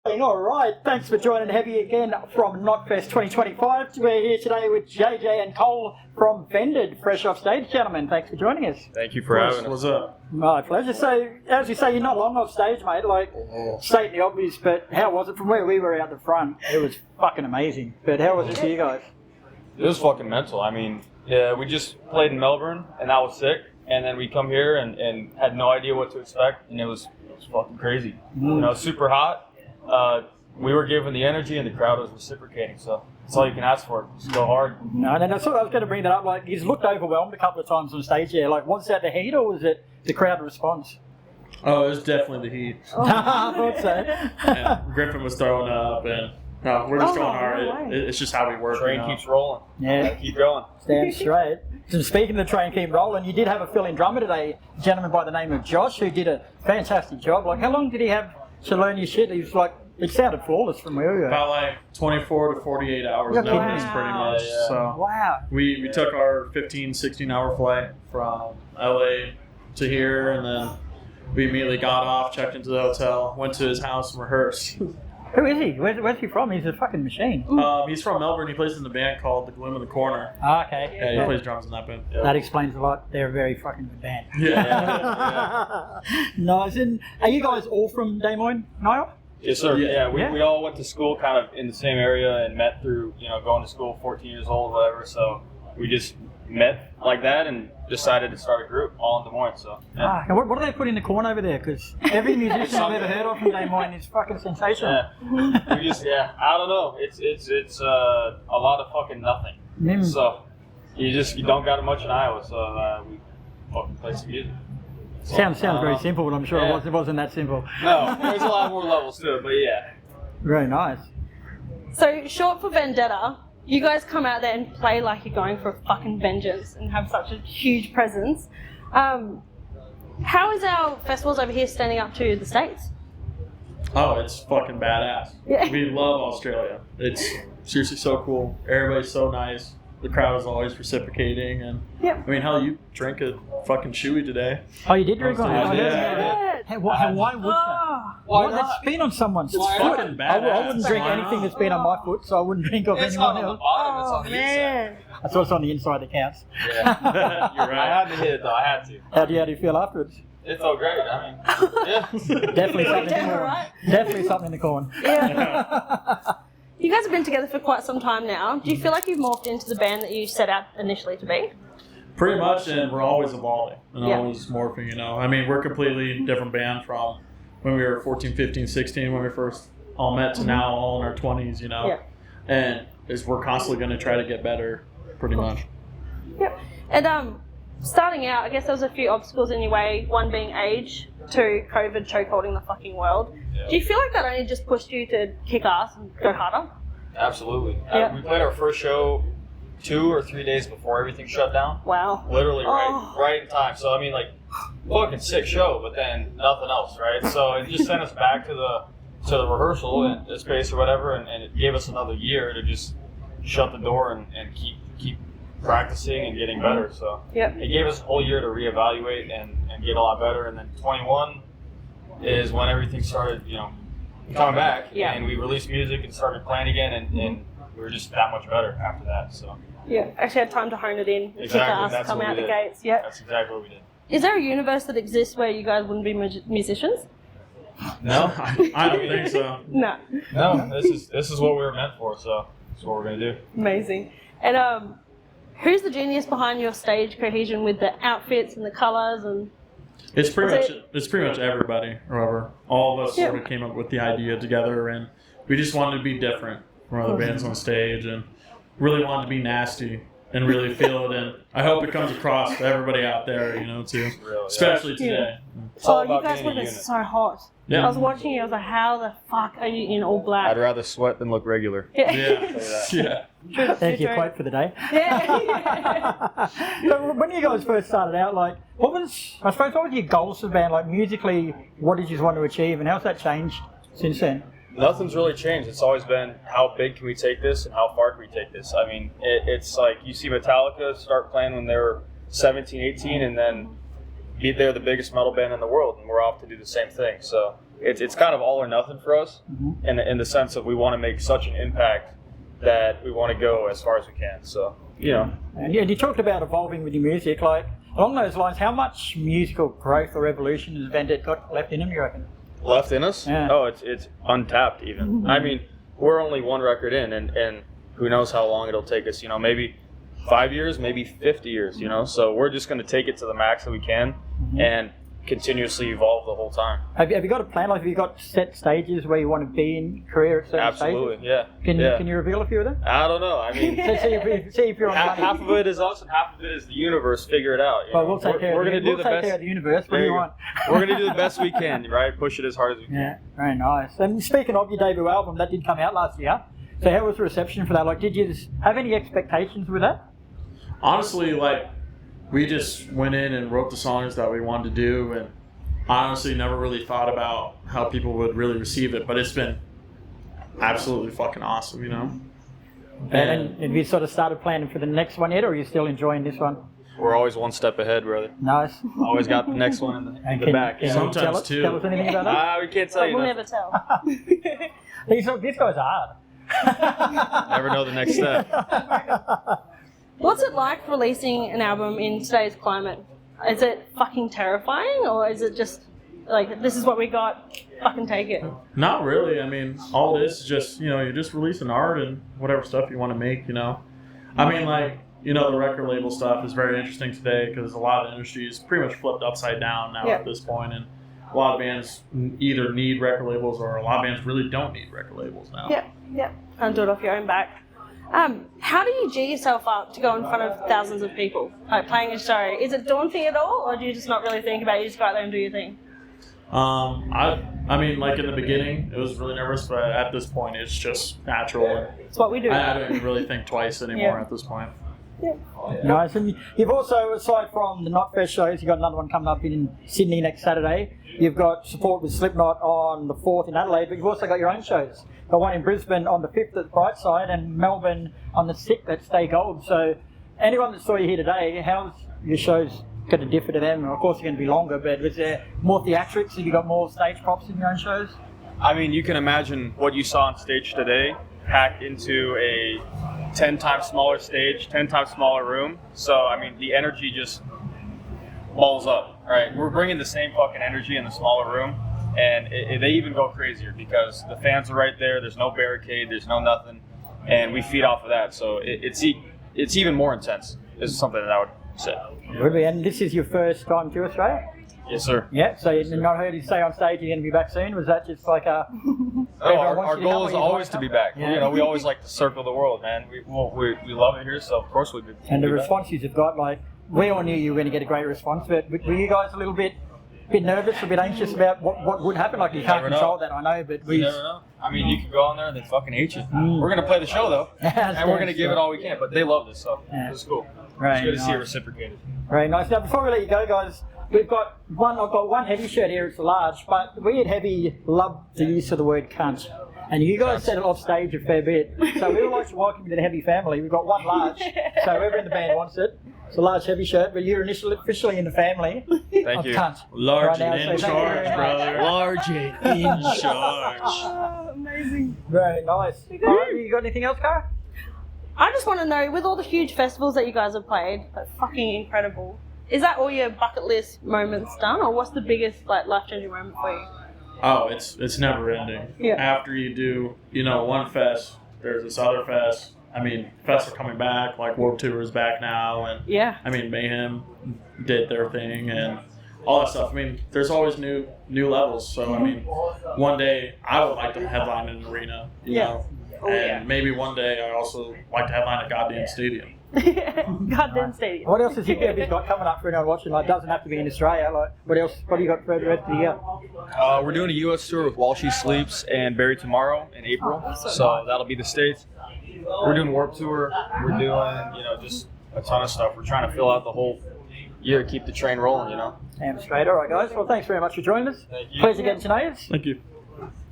All right, thanks for joining Heavy again from Knotfest 2025. We're here today with JJ and Cole from VENDED, fresh off stage, gentlemen. Thanks for joining us. Thank you for having us. What's up? My pleasure. So, as you say, you're not long off stage, mate. Like, stating the obvious, but how was it from where we were out the front? It was fucking amazing. But how was it for you guys? It was fucking mental. I mean, yeah, we just played in Melbourne, and that was sick. And then we come here and had no idea what to expect, and it was fucking crazy. You know, super hot. We were given the energy, and the crowd was reciprocating. So that's all you can ask for. Just go hard. No, that's what I was going to bring that up. Like, he's looked overwhelmed a couple of times on stage here. Like, was that the heat, or was it the crowd response? Oh, it was definitely the heat. I thought so. Yeah, Griffin was throwing up, and no, we're just going hard. It's just how we work. Train keeps rolling. Yeah. Keep going. Stand straight. So speaking of the train keep rolling, you did have a fill-in drummer today, a gentleman by the name of Josh, who did a fantastic job. Like, how long did he have to learn your shit? He was like, it sounded flawless from where we were. About like 24 to 48 hours notice, pretty much. Yeah. So wow. We took our 15, 16-hour flight from LA to here, and then we immediately got off, checked into the hotel, went to his house and rehearsed. Who is he? Where's he from? He's a fucking machine. He's from Melbourne. He plays in the band called The Gloom in the Corner. Okay. Yeah, he plays drums in that band. Yeah. That explains a lot. They're a very fucking good band. Yeah. Nice. And are you guys all from Des Moines, Niall? Yes, sir. Yeah. We all went to school kind of in the same area and met through, going to school 14 years old, whatever. So we just met like that and decided to start a group all in Des Moines. So, yeah. And what do they put in the corn over there? Because every musician I've ever heard of from Des Moines is fucking sensational. Yeah. I don't know. It's a lot of fucking nothing. So you don't got much in Iowa. So we fucking play some music. So, Sounds very simple, but I'm sure it wasn't that simple. No, there's a lot more levels to it, but yeah. Very nice. So, short for Vendetta, you guys come out there and play like you're going for fucking vengeance and have such a huge presence. How is our festivals over here standing up to the States? Oh, it's fucking badass. Yeah. We love Australia. It's seriously so cool. Everybody's so nice. The crowd is always reciprocating, and I mean, hell, you drank a fucking chewy today. Oh, you did drink on it? Yeah. Hey, why would that? Why That's not? been on someone's It's foot. fucking badass. I wouldn't drink anything that's been on my foot, so I wouldn't drink off It's anyone not on the else. bottom, it's on the man. That's what's on the inside that counts. inside. Yeah. You're I right. had to hit it though, I had to. How do you feel afterwards? It felt great, I mean, yeah. Definitely something in the Damn corn. right. Definitely something in the corn. Yeah. You guys have been together for quite some time now. Do you feel like you've morphed into the band that you set out initially to be? Pretty much, and we're always evolving and Yeah. always morphing, I mean, we're a completely different band from when we were 14, 15, 16, when we first all met, to now all in our 20s, Yeah. And we're constantly going to try to get better, pretty much. Yep. And starting out, I guess there was a few obstacles in your way, one being age, two, COVID chokeholding the fucking world. Yeah. Do you feel like that only just pushed you to kick ass and go harder? Absolutely. Yeah. We played our first show 2 or 3 days before everything shut down. Wow. Literally Oh. right in time. So I mean, like, fucking sick show, but then nothing else, right? So it just sent us back to the rehearsal and the space or whatever, and it gave us another year to just shut the door and keep practicing and getting better. So Yep. it gave us a whole year to reevaluate and get a lot better. And then 21 is when everything started, coming back, Yeah. and we released music and started playing again, and we were just that much better after that. So Yeah. Actually had time to hone it in, kick Exactly, ass, that's come what out we the did. gates. Yep. that's exactly what we did. Is there a universe that exists where you guys wouldn't be musicians? No, I don't think so. No. no, this is what we were meant for. So that's what we're gonna do. Amazing. And who's the genius behind your stage cohesion with the outfits and the colours and? It's pretty much everybody, or whatever. All of us sort of came up with the idea together, and we just wanted to be different from other bands on stage, and really wanted to be nasty and really feel it. And I hope it comes across to everybody out there, too, Really, especially today. It's all Oh, you about guys being would a have been unit. so hot. Yeah. I was watching you, I was like, how the fuck are you in all black? I'd rather sweat than look regular. Yeah, that. yeah. Thank you. Quote for the day. Yeah. So when you guys first started out, like, what was your goals for the band? Like, musically, what did you want to achieve, and how's that changed since then? Nothing's really changed. It's always been how big can we take this and how far can we take this. I mean, it's like you see Metallica start playing when they were 17, 18, and then they're the biggest metal band in the world, and we're off to do the same thing. So it's kind of all or nothing for us, in the sense of we want to make such an impact that we want to go as far as we can. So, you know. And you talked about evolving with your music. Like, along those lines, how much musical growth or evolution has VENDED got left in him, you reckon? Left in us? Yeah. Oh, it's untapped even. I mean, we're only one record in, and who knows how long it'll take us, you know, maybe 5 years, maybe 50 years, you know. So we're just going to take it to the max that we can and continuously evolve the whole time. Have you got a plan? Like, have you got set stages where you want to be in your career at certain Absolutely, stages? yeah. Can you reveal a few of them? I don't know. I mean, see if you're on half of it is us and half of it is the universe. Figure it out. Well, we'll take care of the universe. What do you want? We're going to do the best we can, right? Push it as hard as we can. Yeah, very nice. And speaking of your debut album, that did come out last year. So how was the reception for that? Like, did you have any expectations with that? Honestly, like, we just went in and wrote the songs that we wanted to do, and honestly never really thought about how people would really receive it, but it's been absolutely fucking awesome, you know? And have you sort of started planning for the next one yet, or are you still enjoying this one? We're always one step ahead, brother. Nice. Always got the next one in the back. Can you Sometimes too. Tell us anything about that? We can't tell you We'll nothing. never tell. This guy's hard. Never know the next step. What's it like releasing an album in today's climate? Is it fucking terrifying, or is it just like, this is what we got, fucking take it? Not really. I mean, all this is just, you know, you're just releasing art and whatever stuff you want to make, you know? I mean, like, you know, the record label stuff is very interesting today because a lot of the industry is pretty much flipped upside down now at this point, and a lot of bands either need record labels or a lot of bands really don't need record labels now. Yeah. Can't do it off your own back. How do you G yourself up to go in front of thousands of people, like playing a show? Is it daunting at all, or do you just not really think about it? You just go out there and do your thing? I mean, like in the beginning, it was really nervous, but at this point, it's just natural. It's what we do. I don't really think twice anymore at this point. Nice. And you've also, aside from the Knotfest shows, you've got another one coming up in Sydney next Saturday. You've got support with Slipknot on the 4th in Adelaide, but you've also got your own shows. Got one in Brisbane on the 5th at Brightside and Melbourne on the 6th at Stay Gold. So anyone that saw you here today, how's your shows going to differ to them? Of course, they're going to be longer, but was there more theatrics? Have you got more stage props in your own shows? I mean, you can imagine what you saw on stage today packed into a 10 times smaller stage, 10 times smaller room. So, I mean, the energy just balls up, right? We're bringing the same fucking energy in the smaller room, and they even go crazier because the fans are right there. There's no barricade. There's no nothing, and we feed off of that. So it's even more intense. Is something that I would say. Really, and this is your first time to Australia? Yes, sir. Yeah. So you've not heard you say on stage you're going to be back soon? Was that just like a? Our goal is always to be back. Yeah. You know, we always like to circle the world, man. We love it here, so of course we'd be. And the responses you've got, like, we all knew you were going to get a great response, but were you guys a little bit nervous, a bit anxious about what would happen? Like, you can't control that, I know, but you never know. I mean, you could go on there and they fucking hate you. We're going to play the show, though, and we're going to give it all we can, but they love this, so this is cool. Right, it's good to see it reciprocated. Very nice. Now, before we let you go, guys, I've got one heavy shirt here, it's large, but we at Heavy love the use of the word cunt. And you guys said it off stage a fair bit. So we would like to welcome you to the Heavy family. We've got one large, so whoever in the band wants it. It's a large heavy shirt, but you're officially in the family Thank of you. cunt. Large Right and now, in so charge, brother. Large and in charge. Oh, amazing. Very nice. All right, you got anything else, Kyra? I just want to know, with all the huge festivals that you guys have played, like, fucking incredible, is that all your bucket list moments done, or what's the biggest life-changing moment for you? Oh, it's never ending. Yeah. After you do, you know, one fest, there's this other fest. I mean, fests are coming back, like Warped Tour is back now, and I mean, Mayhem did their thing and all that stuff. I mean, there's always new levels. So I mean, one day I would like to headline an arena, you know, and maybe one day I also like to headline a goddamn stadium. Goddamn stadium. What else has you got coming up for anyone watching? Like, doesn't have to be in Australia. Like, what else? What do you got for the rest of the year? We're doing a U.S. tour with While She Sleeps and Bury Tomorrow in April, so that'll be the States. We're doing Warped Tour. We're doing, you know, just a ton of stuff. We're trying to fill out the whole year, keep the train rolling, you know. Damn straight. All right, guys. Well, thanks very much for joining us. Thank you. Pleasure getting to know you. Thank you.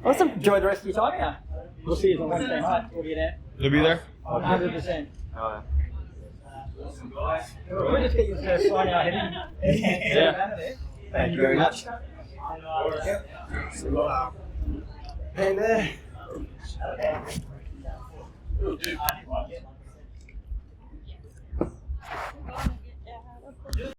Awesome. Enjoy the rest of your time here. We'll see you on Wednesday night. We'll be there. You'll be there? 100%. Oh, We'll just get you to sign our heading. Yeah. Thank you very much. Hey there.